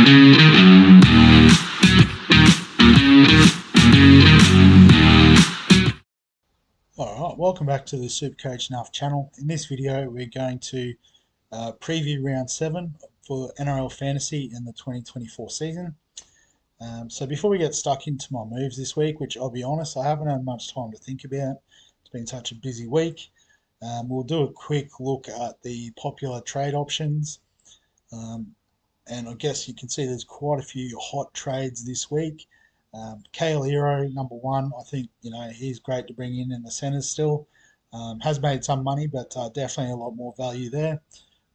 Alright, welcome back to the Supercoach Nuff channel. In this video we're going to preview round 7 for NRL Fantasy in the 2024 season. So before we get stuck into my moves this week, which I'll be honest, I haven't had much time to think about. It's been such a busy week. We'll do a quick look at the popular trade options. And I guess you can see there's quite a few hot trades this week. Kale Hero, number one, I think he's great to bring in the centres still. Has made some money, but definitely a lot more value there.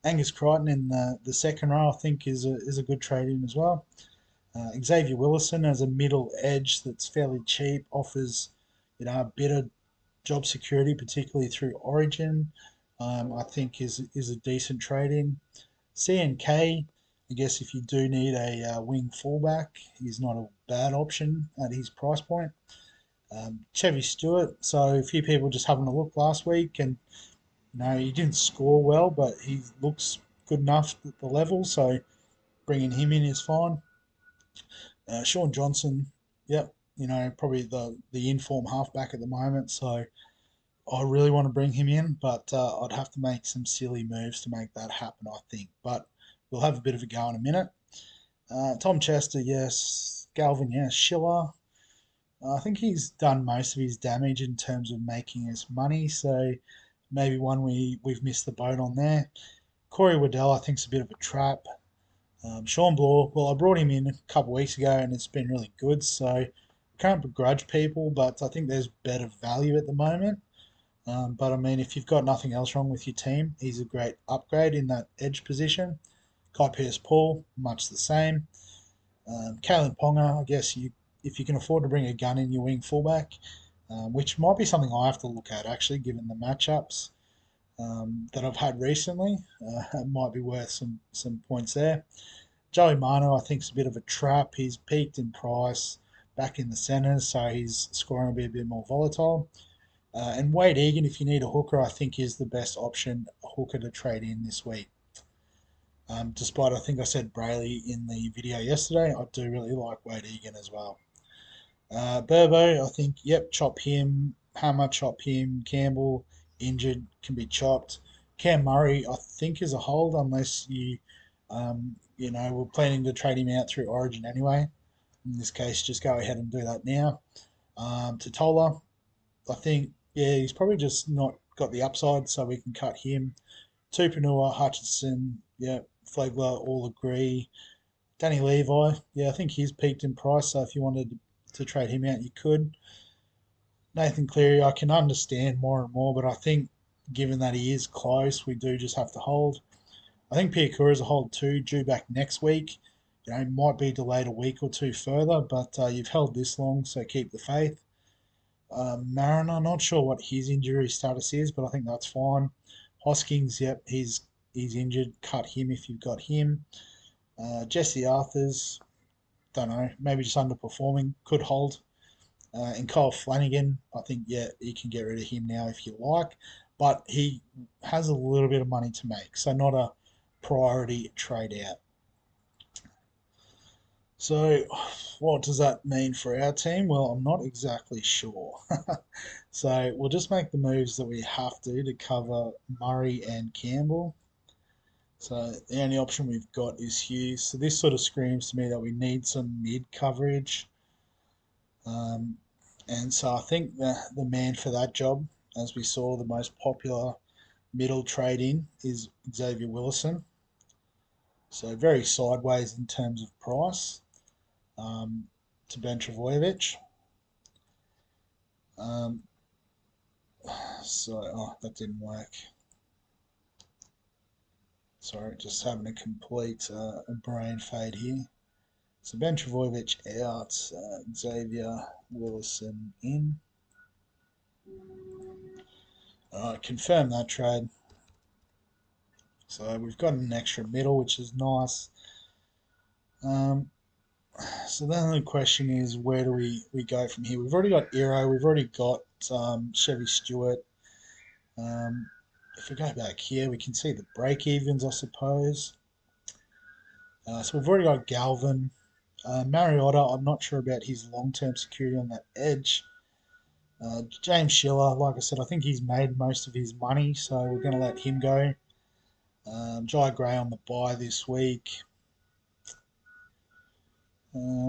Angus Crichton in the second row, I think, is a good trade in as well. Xavier Willison as a middle edge that's fairly cheap, offers a bit of job security, particularly through Origin. I think is a decent trade in. CNK, I guess if you do need a wing fullback, he's not a bad option at his price point. Chevy Stewart, so a few people just having a look last week, and he didn't score well, but he looks good enough at the level, so bringing him in is fine. Sean Johnson, yep, probably the inform halfback at the moment, so I really want to bring him in, but I'd have to make some silly moves to make that happen, I think. But we'll have a bit of a go in a minute. Tom Chester, yes. Galvin, yes. Schiller, I think he's done most of his damage in terms of making us money, so maybe one we've missed the boat on there. Corey Waddell, I think, is a bit of a trap. Sean Bloor, well, I brought him in a couple of weeks ago and it's been really good, so I can't begrudge people, but I think there's better value at the moment. But I mean, if you've got nothing else wrong with your team, he's a great upgrade in that edge position. Kai Pearce-Paul, much the same. Kalen Ponga, I guess if you can afford to bring a gun in your wing fullback, which might be something I have to look at actually, given the matchups that I've had recently, it might be worth some points there. Joey Mano, I think, is a bit of a trap. He's peaked in price back in the centres, so his scoring will be a bit more volatile. And Wade Egan, if you need a hooker, I think is the best option, a hooker to trade in this week. Despite I think I said Brayley in the video yesterday, I do really like Wade Egan as well. Burbo, I think, yep, chop him. Hammer, chop him. Campbell, injured, can be chopped. Cam Murray, I think, is a hold unless we're planning to trade him out through Origin anyway. In this case, just go ahead and do that now. Totola, I think, yeah, he's probably just not got the upside, so we can cut him. Tupanua, Hutchinson, yeah, Flagler, all agree. Danny Levi, yeah, I think he's peaked in price, so if you wanted to trade him out, you could. Nathan Cleary, I can understand more and more, but I think given that he is close, we do just have to hold. I think Piakura is a hold too, due back next week. Might be delayed a week or two further, but you've held this long, so keep the faith. Mariner, not sure what his injury status is, but I think that's fine. Hoskins, yep, he's injured. Cut him if you've got him. Jesse Arthurs, don't know, maybe just underperforming. Could hold. And Kyle Flanagan, I think, yeah, you can get rid of him now if you like, but he has a little bit of money to make, so not a priority trade out. So, what does that mean for our team? Well, I'm not exactly sure. So, we'll just make the moves that we have to cover Murray and Campbell. So, the only option we've got is Hughes. So, this sort of screams to me that we need some mid coverage. And so, I think the man for that job, as we saw, the most popular middle trade in is Xavier Willison. So, very sideways in terms of price. To Ben Travojevic. That didn't work. Sorry, just having a complete brain fade here. So Ben Travojevic out, Xavier Willison in. Alright, confirm that trade. So we've got an extra middle, which is nice. So then the question is, where do we go from here? We've already got Eero, we've already got Chevy Stewart. If we go back here, we can see the break-evens, I suppose. So we've already got Galvin. Mariota, I'm not sure about his long term security on that edge. James Schiller, like I said, I think he's made most of his money, so we're going to let him go. Jai Gray on the bye this week.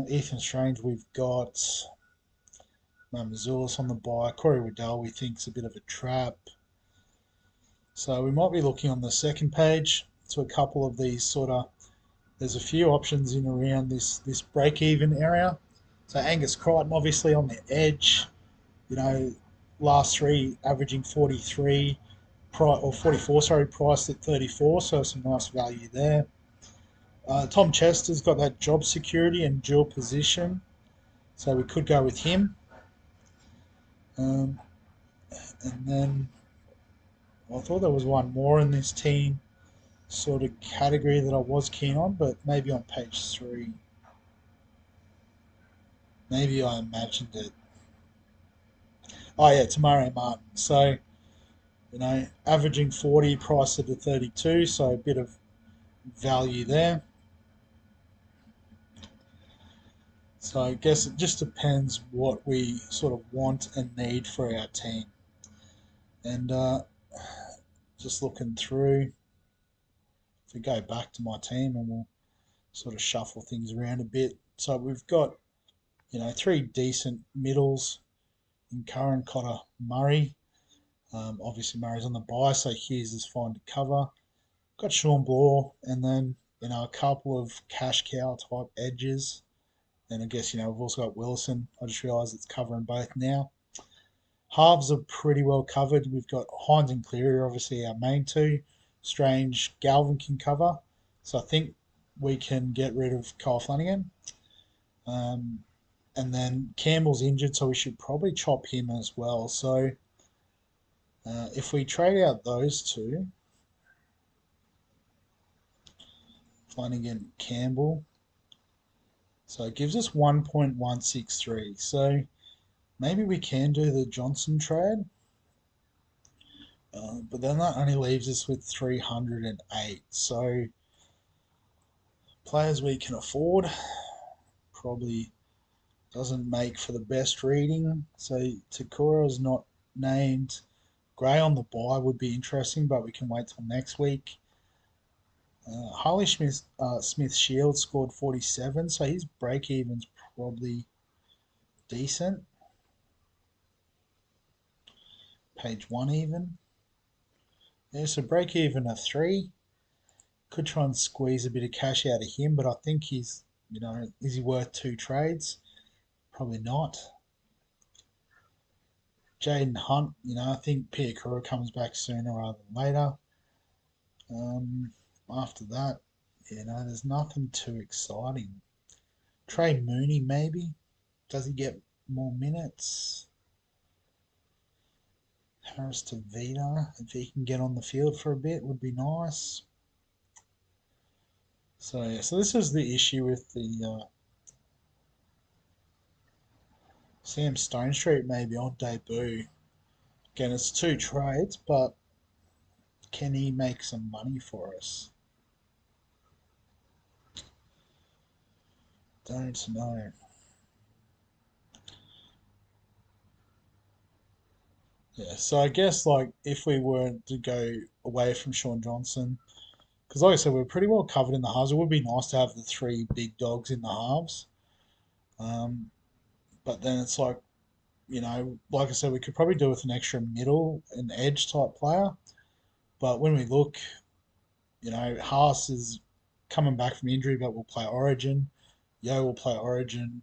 Ethan Strange, we've got Mazulis on the bye. Corey Waddell, we think, is a bit of a trap. So we might be looking on the second page to a couple of these sort of. There's a few options in around this break even area. So Angus Crichton, obviously on the edge. You know, last three averaging 43, or 44, sorry, priced at 34. So some nice value there. Tom Chester's got that job security and dual position, so we could go with him. Um, and then I thought there was one more in this team sort of category that I was keen on, but maybe on page 3. Maybe I imagined it. Oh yeah, Tamari Martin. So, averaging 40, priced at 32, so a bit of value there. So I guess it just depends what we sort of want and need for our team. And just looking through, if we go back to my team and we'll sort of shuffle things around a bit. So we've got, 3 decent middles in Curran, Cotter, Murray. Obviously Murray's on the bye, so Hughes is fine to cover. Got Sean Bloor, and then, a couple of cash cow type edges. And I guess, we've also got Wilson. I just realised it's covering both now. Halves are pretty well covered. We've got Hines and Cleary, obviously our main two. Strange, Galvin can cover. So I think we can get rid of Kyle Flanagan. And then Campbell's injured, so we should probably chop him as well. So if we trade out those two, Flanagan, Campbell, so it gives us 1.163. So maybe we can do the Johnson trade. But then that only leaves us with 308. So players we can afford probably doesn't make for the best reading. So Takura's not named. Gray on the bye would be interesting, but we can wait till next week. Harley Smith Shields scored 47, so his break even's probably decent. Page 1 even. Yeah, so break even a 3. Could try and squeeze a bit of cash out of him, but I think he's, is he worth 2 trades? Probably not. Jaden Hunt, I think Piakura comes back sooner rather than later. After that, there's nothing too exciting. Trey Mooney, maybe. Does he get more minutes? Harris to Vita, if he can get on the field for a bit, would be nice. So yeah, so this is the issue with the Sam Stone Street maybe on debut. Again, it's 2 trades, but can he make some money for us? Don't know. Yeah, so I guess like if we were to go away from Sean Johnson, because like I said, we're pretty well covered in the halves. It would be nice to have the 3 big dogs in the halves. But then it's like, like I said, we could probably do with an extra middle and edge type player. But when we look, Haas is coming back from injury, but will play Origin. Yo will play Origin.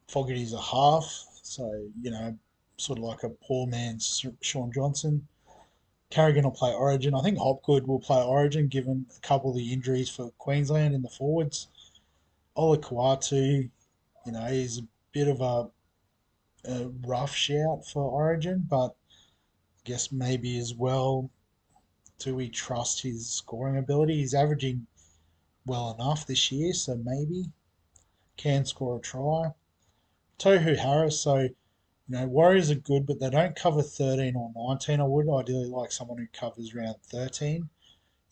Fogarty's a half, so sort of like a poor man's Sean Johnson. Carrigan will play Origin. I think Hopgood will play Origin, given a couple of the injuries for Queensland in the forwards. Ola Kawatu, he's a bit of a rough shout for Origin, but I guess maybe as well, do we trust his scoring ability? He's averaging well enough this year, so maybe can score a try. Tohu Harris, so Warriors are good, but they don't cover 13 or 19. I would ideally like someone who covers around 13.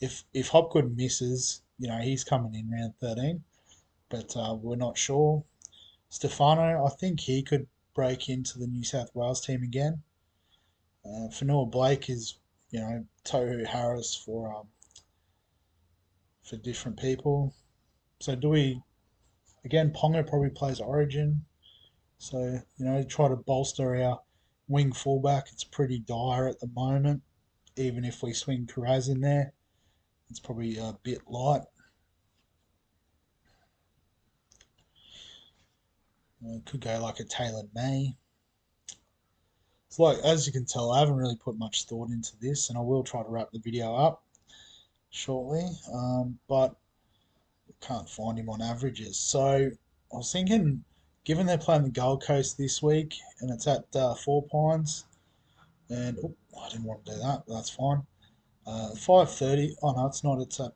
If Hopgood misses, he's coming in round 13, but we're not sure. Stefano, I think he could break into the New South Wales team again. Fanua Blake is, Tohu Harris for different people. So do we again? Ponga probably plays Origin. So try to bolster our wing fullback. It's pretty dire at the moment. Even if we swing Carraz in there, it's probably a bit light. Could go like a Taylor May. It's like, as you can tell, I haven't really put much thought into this, and I will try to wrap the video up shortly. But can't find him on averages. So I was thinking, given they're playing the Gold Coast this week, and it's at Four Pines, and I didn't want to do that, but that's fine. 5:30. Oh no, it's not. It's at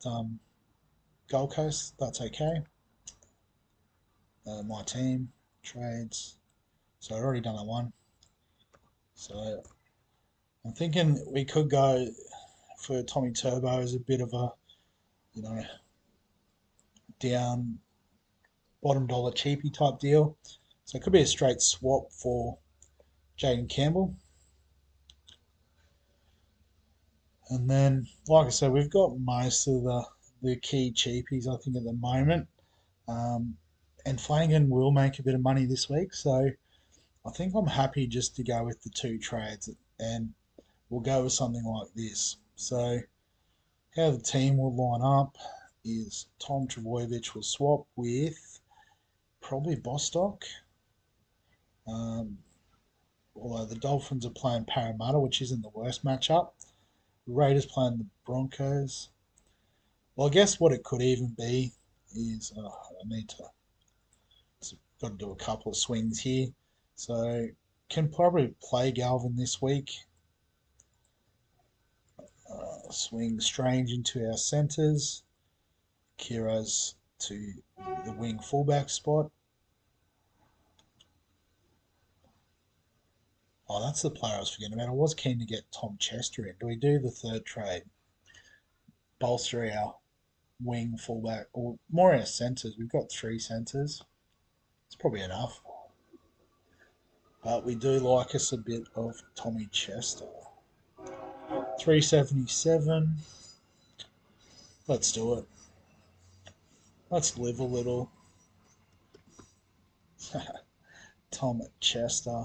Gold Coast. That's okay. My team trades. So I've already done that one. So I'm thinking we could go for Tommy Turbo as a bit of a, down bottom dollar cheapy type deal. So it could be a straight swap for Jaden Campbell. And then, like I said, we've got most of the key cheapies, I think, at the moment. And Flanagan will make a bit of money this week. So I think I'm happy just to go with the two trades, and we'll go with something like this. So how the team will line up is Tom Trebojevic will swap with probably Bostock. Although the Dolphins are playing Parramatta, which isn't the worst matchup. The Raiders playing the Broncos. Well, I guess what it could even be is I need to got to do a couple of swings here. So can probably play Galvin this week. Swing Strange into our centres. Kira's to the wing fullback spot. Oh, that's the player I was forgetting about. I was keen to get Tom Chester in. Do we do the third trade? Bolster our wing fullback, or more our centres. We've got three centres. It's probably enough. But we do like us a bit of Tommy Chester. 377. Let's do it. Let's live a little. Tom Chester.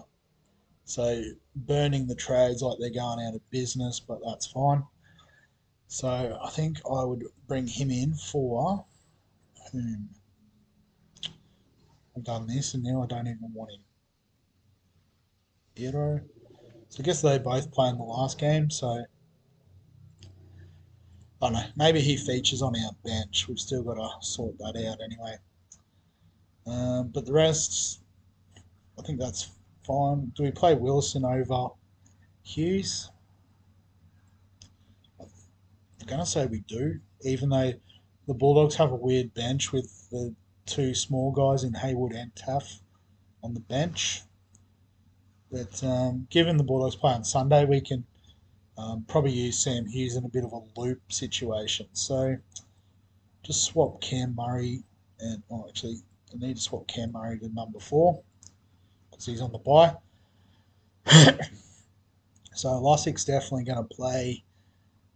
So burning the trades like they're going out of business, but that's fine. So I think I would bring him in for whom? I've done this and now I don't even want him. Hero. So I guess they both play in the last game, so I don't know. Maybe he features on our bench. We've still got to sort that out anyway. But the rest, I think that's fine. Do we play Wilson over Hughes? I'm going to say we do, even though the Bulldogs have a weird bench with the two small guys in Haywood and Taff on the bench. But given the Bulldogs play on Sunday, we can probably use Sam Hughes in a bit of a loop situation. So just swap Cam Murray and actually I need to swap Cam Murray to number 4 because he's on the bye. So Lussick's definitely going to play.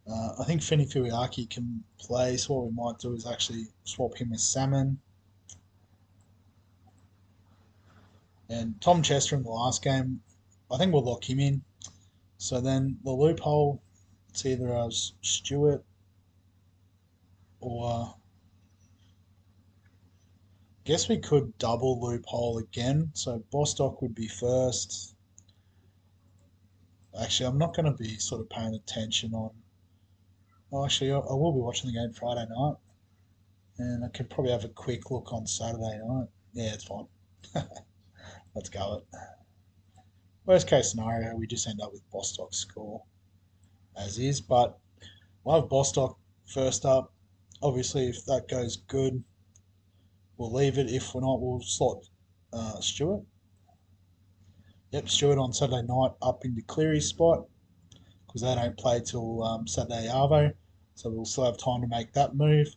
I think Fini Fuiaki can play, so what we might do is actually swap him with Salmon. And Tom Chester in the last game, I think we'll lock him in. So then the loophole, it's either as Stewart or guess we could double loophole again. So Bostock would be first. Actually, I'm not going to be sort of paying attention on. Well, actually, I will be watching the game Friday night, and I could probably have a quick look on Saturday night. Yeah, it's fine. Let's go it. Worst case scenario, we just end up with Bostock's score as is, but we'll have Bostock first up. Obviously, if that goes good, we'll leave it. If we're not, we'll slot Stewart. Yep, Stewart on Saturday night up into Cleary's spot because they don't play till Saturday Arvo, so we'll still have time to make that move.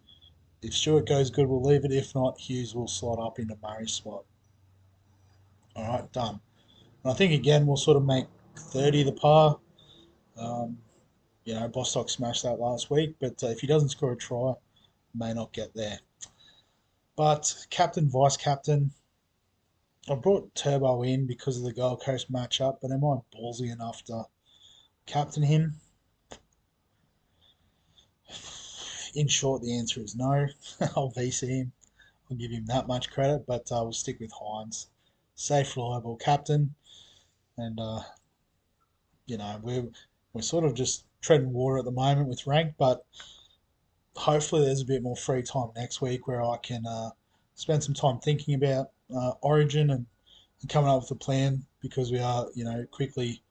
If Stewart goes good, we'll leave it. If not, Hughes will slot up into Murray's spot. All right, done. And I think again we'll sort of make 30 the par. Um, Bostock smashed that last week, but if he doesn't score a try, may not get there. But captain, vice captain, I brought Turbo in because of the Gold Coast matchup, but am I ballsy enough to captain him? In short, the answer is no. I'll VC him. I'll give him that much credit, but we'll stick with Hines. Safe, reliable captain, and we're sort of just treading water at the moment with rank, but hopefully there's a bit more free time next week where I can spend some time thinking about Origin and coming up with a plan because we are, quickly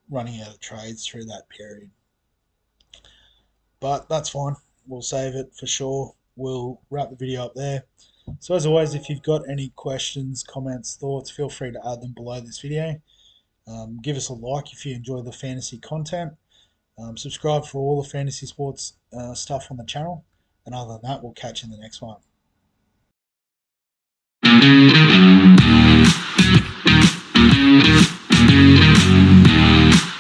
running out of trades through that period. But that's fine. We'll save it for sure. We'll wrap the video up there. So as always, if you've got any questions, comments, thoughts, feel free to add them below this video. Give us a like if you enjoy the fantasy content. Subscribe for all the fantasy sports stuff on the channel. And other than that, we'll catch you in the next one.